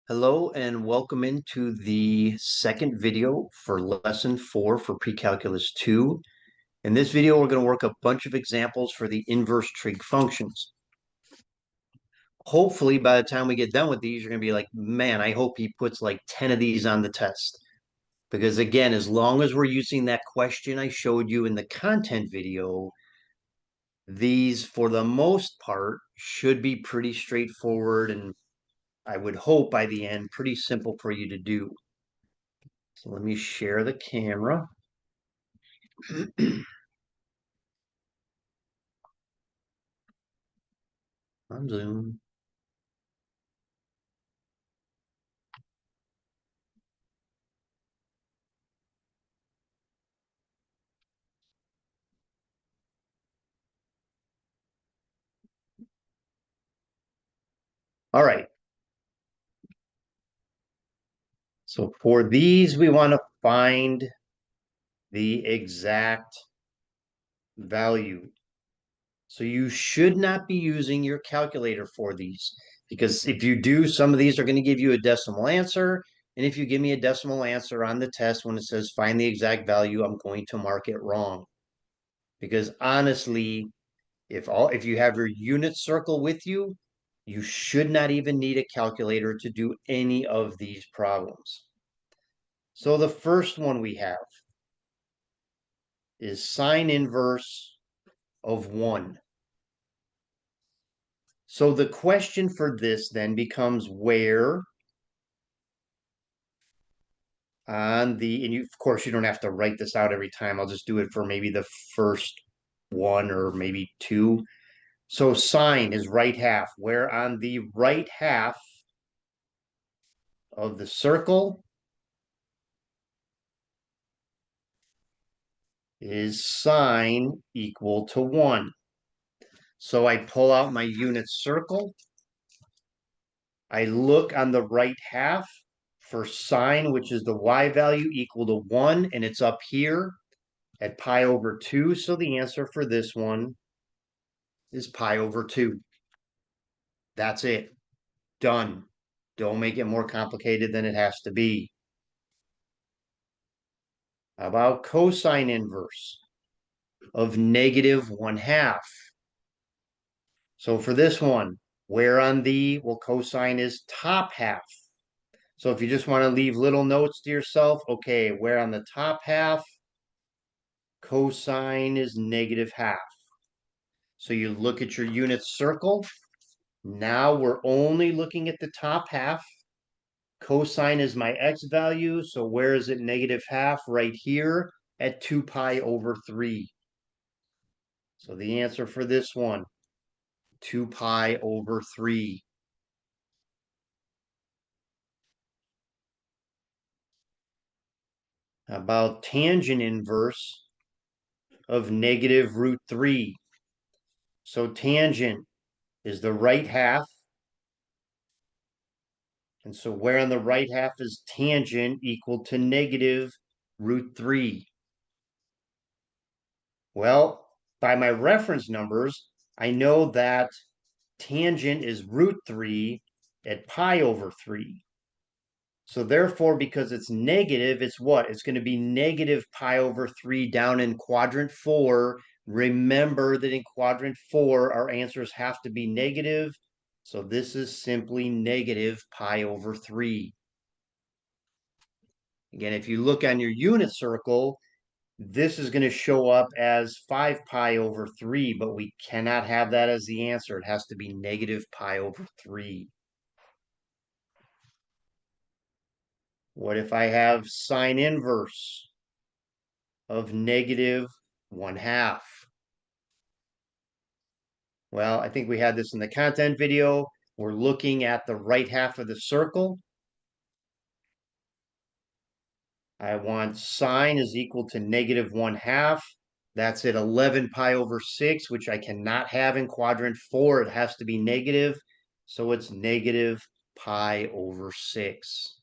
Hello and welcome into the second video for lesson 4 for Precalculus 2. In this video, we're going to work a bunch of examples for the inverse trig functions. Hopefully, by the time we get done with these, you're going to be like, man, I hope he puts like 10 of these on the test. Because again, as long as we're using that question I showed you in the content video, these, for the most part, should be pretty straightforward and I would hope by the end, pretty simple for you to do. So let me share the camera. On Zoom. All right. So for these, we want to find the exact value. So you should not be using your calculator for these because if you do, some of these are going to give you a decimal answer. And if you give me a decimal answer on the test when it says find the exact value, I'm going to mark it wrong. Because honestly, if you have your unit circle with you, you should not even need a calculator to do any of these problems. So the first one we have is sine inverse of 1. So the question for this then becomes where on the, and you, of course, you don't have to write this out every time. I'll just do it for maybe the first one or maybe two. So sine is right half, where on the right half of the circle is sine equal to 1. So I pull out my unit circle. I look on the right half for sine, which is the y value equal to 1, and it's up here at pi over 2. So the answer for this one is pi over 2. That's it. Done. Don't make it more complicated than it has to be. How about cosine inverse of negative 1/2? So for this one, where on the, well, cosine is top half. So if you just want to leave little notes to yourself, okay, where on the top half, cosine is negative half. So you look at your unit circle. Now we're only looking at the top half. Cosine is my x value. So where is it negative half? Right here at 2 pi over 3. So the answer for this one, 2 pi over 3. How about tangent inverse of negative root 3? So tangent is the right half. And so where on the right half is tangent equal to negative root 3? Well, by my reference numbers, I know that tangent is root 3 at pi over 3. So therefore, because it's negative, it's what? It's going to be negative pi over 3 down in quadrant 4. Remember that in quadrant 4, our answers have to be negative. So this is simply negative pi over 3. Again, if you look on your unit circle, this is going to show up as 5 pi over 3, but we cannot have that as the answer. It has to be negative pi over 3. What if I have sine inverse of negative 1/2? Well, I think we had this in the content video. We're looking at the right half of the circle. I want sine is equal to negative 1/2. That's at 11 pi over 6, which I cannot have in quadrant 4. It has to be negative. So it's negative pi over 6.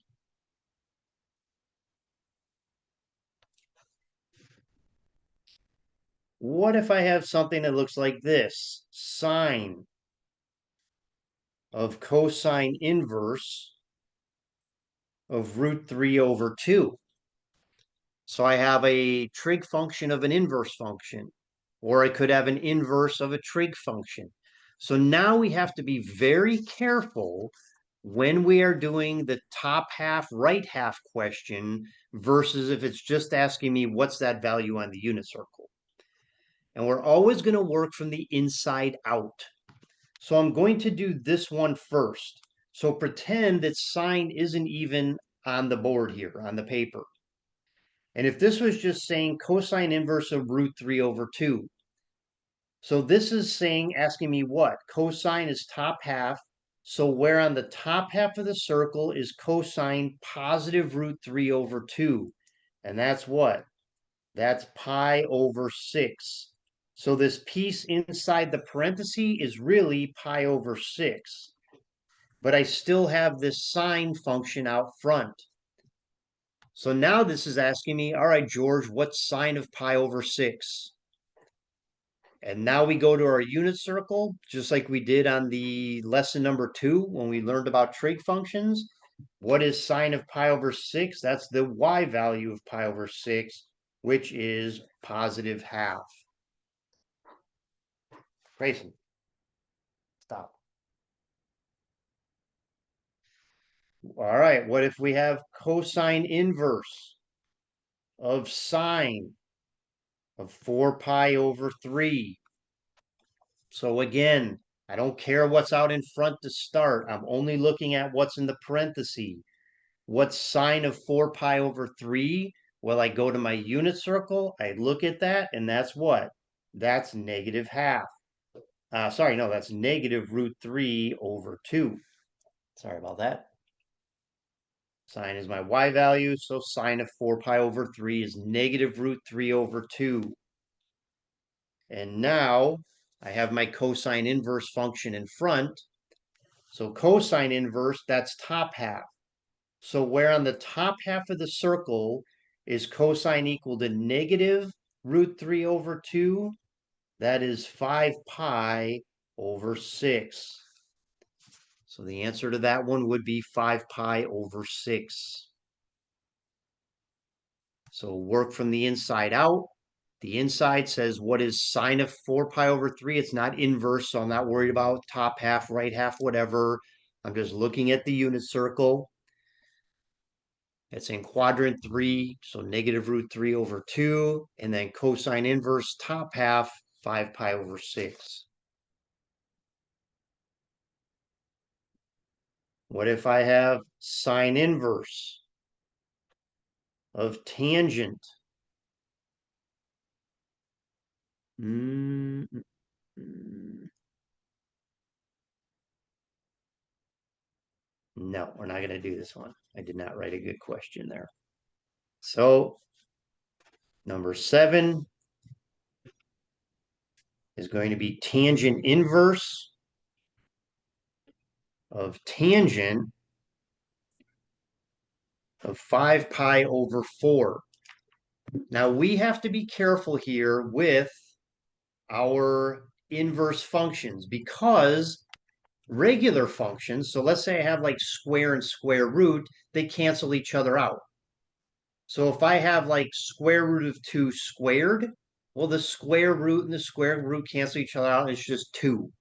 What if I have something that looks like this? Sine of cosine inverse of root 3 over 2. So I have a trig function of an inverse function, or I could have an inverse of a trig function. So now we have to be very careful when we are doing the top half, right half question versus if it's just asking me what's that value on the unit circle. And we're always going to work from the inside out. So I'm going to do this one first. So pretend that sine isn't even on the board here, on the paper. And if this was just saying cosine inverse of root 3 over 2. So this is saying, asking me what? Cosine is top half. So where on the top half of the circle is cosine positive root 3 over 2. And that's what? That's pi over 6. So this piece inside the parenthesis is really pi over 6. But I still have this sine function out front. So now this is asking me, all right, George, what's sine of pi over 6? And now we go to our unit circle, just like we did on the lesson number 2 when we learned about trig functions. What is sine of pi over 6? That's the y value of pi over 6, which is positive half. Grayson, stop. All right, what if we have cosine inverse of sine of 4 pi over 3? So again, I don't care what's out in front to start. I'm only looking at what's in the parentheses. What's sine of 4 pi over 3? Well, I go to my unit circle, I look at that, and that's what? That's negative half. Sorry, no, that's negative root 3 over 2. Sorry about that. Sine is my y value, so sine of 4 pi over 3 is negative root 3 over 2. And now I have my cosine inverse function in front. So cosine inverse, that's top half. So where on the top half of the circle is cosine equal to negative root 3 over 2? That is 5 pi over 6. So the answer to that one would be 5 pi over 6. So work from the inside out. The inside says, what is sine of 4 pi over 3? It's not inverse, so I'm not worried about top half, right half, whatever. I'm just looking at the unit circle. It's in quadrant 3, so negative root 3 over 2. And then cosine inverse top half, 5 pi over 6. What if I have sine inverse of tangent? No, we're not going to do this one. I did not write a good question there. So number 7 is going to be tangent inverse of tangent of 5 pi over 4. Now we have to be careful here with our inverse functions because regular functions, so let's say I have like square and square root, they cancel each other out. So if I have like square root of 2 squared, well, the square root and the square root cancel each other out, and it's just 2.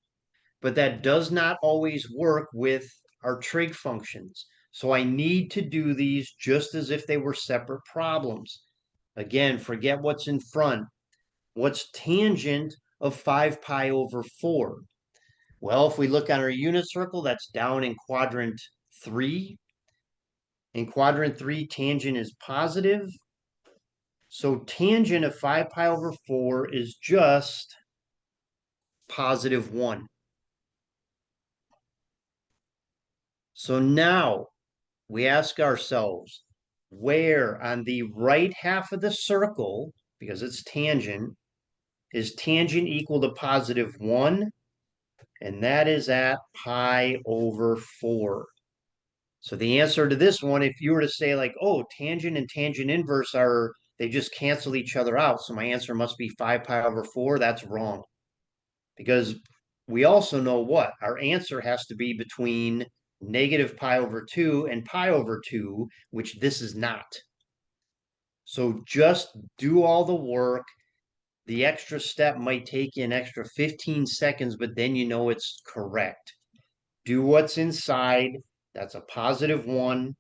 But that does not always work with our trig functions. So I need to do these just as if they were separate problems. Again, forget what's in front. What's tangent of 5 pi over 4? Well, if we look on our unit circle, that's down in quadrant 3. In quadrant 3, tangent is positive. So tangent of 5 pi over 4 is just positive 1. So now we ask ourselves, where on the right half of the circle, because it's tangent, is tangent equal to positive 1? And that is at pi over 4. So the answer to this one, if you were to say like, oh, tangent and tangent inverse they just cancel each other out. So my answer must be 5 pi over 4. That's wrong. Because we also know what? Our answer has to be between negative pi over 2 and pi over 2, which this is not. So just do all the work. The extra step might take you an extra 15 seconds, but then you know it's correct. Do what's inside. That's a positive 1.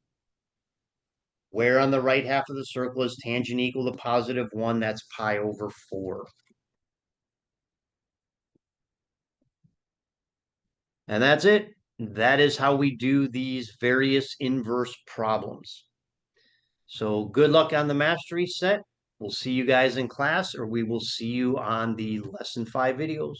Where on the right half of the circle is tangent equal to positive 1? That's pi over 4. And that's it. That is how we do these various inverse problems. So good luck on the mastery set. We'll see you guys in class, or we will see you on the lesson 5 videos.